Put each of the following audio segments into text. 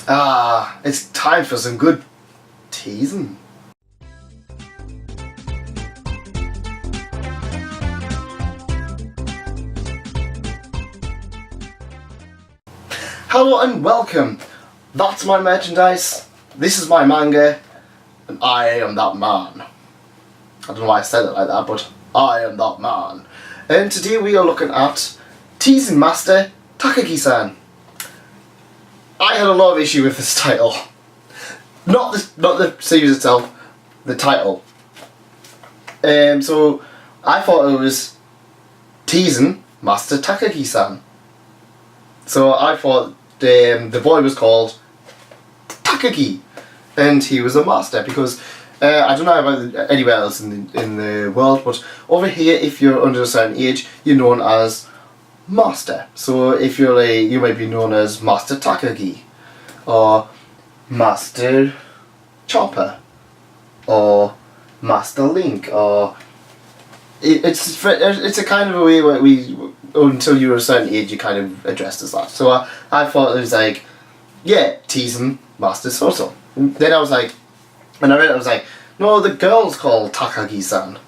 It's time for some good teasing. Hello and welcome. That's my merchandise, this is my manga, and I am that man. I don't know why I said it like that, but I am that man. And today we are looking at Teasing Master Takagi-San. I had a lot of issue with this title. Not the series itself, the title. So I thought it was Teasing Master Takagi-San. So I thought the boy was called Takagi, and he was a master because I don't know about anywhere else in the world, but over here, if you're under a certain age, you're known as Master. So if you're you might be known as Master Takagi, or Master Chopper, or Master Link, or it's a kind of a way where until you're a certain age you kind of addressed as that. So I thought it was like, yeah, Teasing Master so-so. Then I was like, when I read it, I was like, no, the girl's called Takagi-san.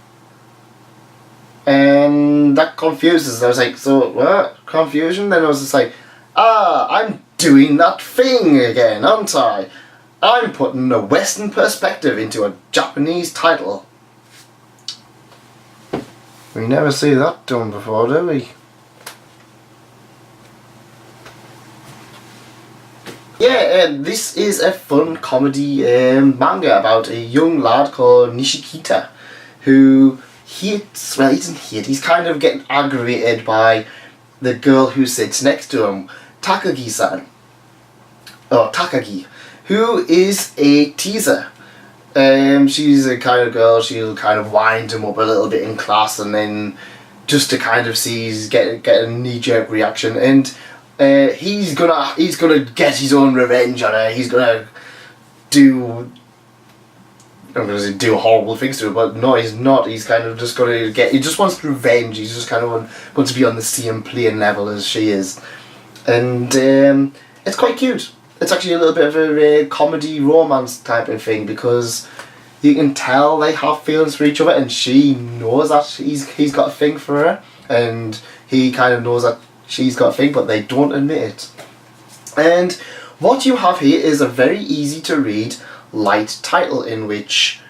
And that confuses. I was like, so what? Confusion? Then I was just like, I'm doing that thing again, aren't I? I'm putting a Western perspective into a Japanese title. We never see that done before, do we? Yeah, this is a fun comedy manga about a young lad called Nishikita who he doesn't hate, he's kind of getting aggravated by the girl who sits next to him, Takagi-san, or Takagi, who is a teaser. She's a kind of girl, she'll kind of wind him up a little bit in class and then just to kind of see, get a knee-jerk reaction, and he's gonna get his own revenge on her. He's gonna do horrible things to her, but no, he's not. He's kind of just gonna he just wants revenge. He's just kind of wants to be on the same playing level as she is, and it's quite cute. It's actually a little bit of a comedy romance type of thing because you can tell they have feelings for each other, and she knows that he's got a thing for her, and he kind of knows that she's got a thing, but they don't admit it. And what you have here is a very easy to read light title in which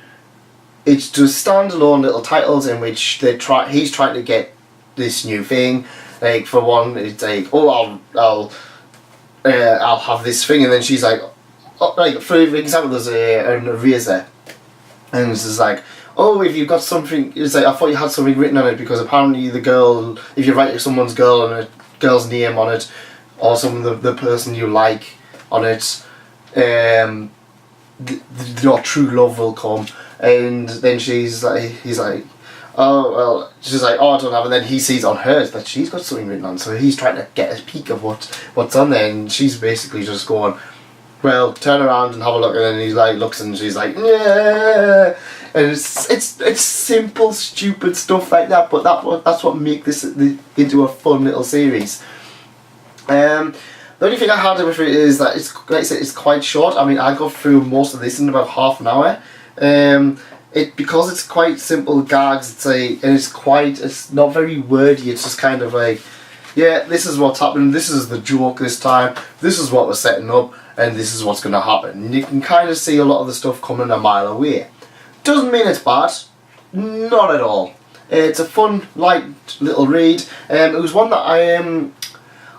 it's just standalone little titles in which he's trying to get this new thing. Like for one, it's like, oh, I'll have this thing, and then she's like, oh, like for example, there's an eraser, and it's just like, oh, if you've got something, it's like, I thought you had something written on it, because apparently the girl, if you write someone's girl's name on it, or the person you like on it, your true love will come. And then he's like, oh, well, she's like, oh, I don't have, and then he sees on hers that she's got something written on, so he's trying to get a peek of what's on there, and she's basically just going, well, turn around and have a look, and then he like looks and she's like, yeah, and it's simple, stupid stuff like that, but that's what makes this into a fun little series. The only thing I had with it is that it's, like I said, it's quite short. I mean, I got through most of this in about half an hour. Because it's quite simple gags, it's not very wordy, it's just kind of like, yeah, this is what's happening, this is the joke this time, this is what we're setting up, and this is what's going to happen. And you can kind of see a lot of the stuff coming a mile away. Doesn't mean it's bad, not at all. It's a fun, light little read. It was one that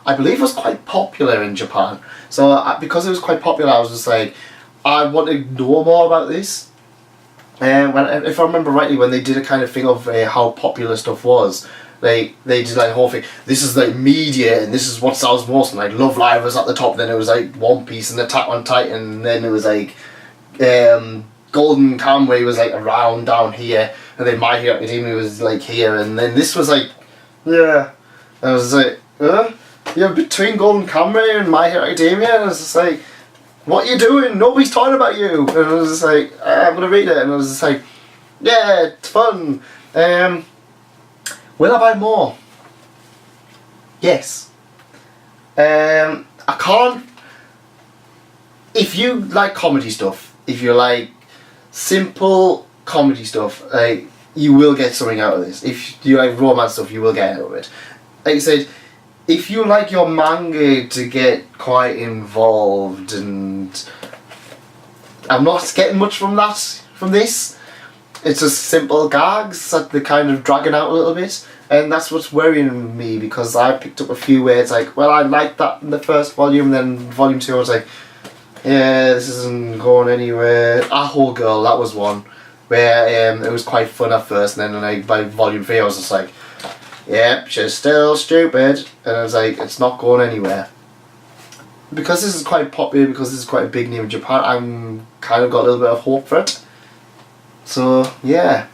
I believe was quite popular in Japan. So because it was quite popular, I was just like, I want to know more about this. If I remember rightly, when they did a kind of thing of how popular stuff was, like they did like a whole thing, this is like media and this is what sells most, and like Love Live was at the top, then it was like One Piece and Attack on Titan, and then it was like Golden Kamuy was like around down here, and then My Hero Academia was like here, and then this was like, yeah, I was like, yeah, between Golden Kamuy and My Hero Academia, and I was just like, what are you doing? Nobody's talking about you. And I was just like, I'm going to read it. And I was just like, yeah, it's fun. Will I buy more? Yes. I can't if you like comedy stuff, if you like simple comedy stuff, you will get something out of this. If you like romance stuff, you will get out of it. Like I said, if you like your manga to get quite involved, and I'm not getting much from this. It's just simple gags that they're kind of dragging out a little bit, and that's what's worrying me, because I picked up a few words like, well, I liked that in the first volume, then volume 2 I was like, yeah, this isn't going anywhere. Whole Girl, that was one where it was quite fun at first, and then by volume 3 I was just like, yep, she's still stupid, and I was like, it's not going anywhere. Because this is quite popular, because this is quite a big name in Japan, I'm kind of got a little bit of hope for it. So yeah,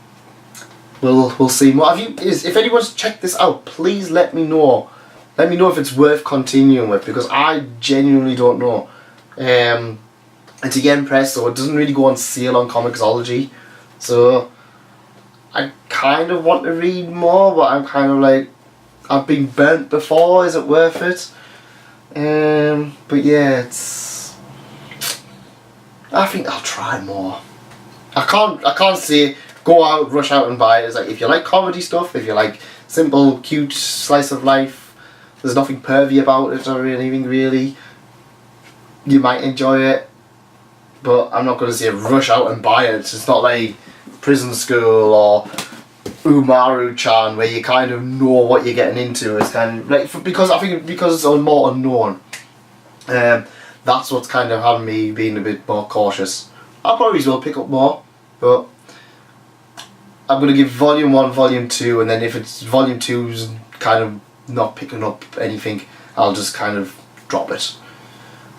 we'll see more. If anyone's checked this out, please let me know. Let me know if it's worth continuing with, because I genuinely don't know. It's a yen press, so it doesn't really go on sale on Comixology. So I kind of want to read more, but I'm kind of like, I've been burnt before. Is it worth it? But yeah, I think I'll try more. I can't say go out, rush out and buy it. It's like, if you like comedy stuff, if you like simple, cute slice of life, there's nothing pervy about it or anything really, you might enjoy it. But I'm not going to say rush out and buy it. It's not like Prison School or Umaru-chan, where you kind of know what you're getting into. It's kind of like, because it's more unknown. That's what's kind of having me being a bit more cautious. I probably will pick up more, but I'm going to give volume 1, volume 2, and then if it's volume 2's kind of not picking up anything, I'll just kind of drop it.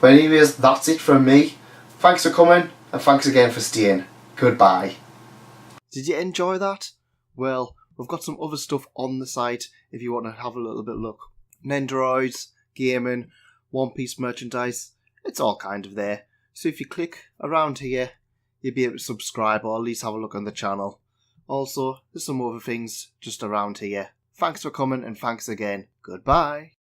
But anyways, that's it from me. Thanks for coming, and thanks again for staying. Goodbye. Did you enjoy that? Well, we've got some other stuff on the site if you want to have a little bit of look. Nendoroids, gaming, One Piece merchandise, it's all kind of there. So if you click around here, you'll be able to subscribe or at least have a look on the channel. Also, there's some other things just around here. Thanks for coming, and thanks again. Goodbye.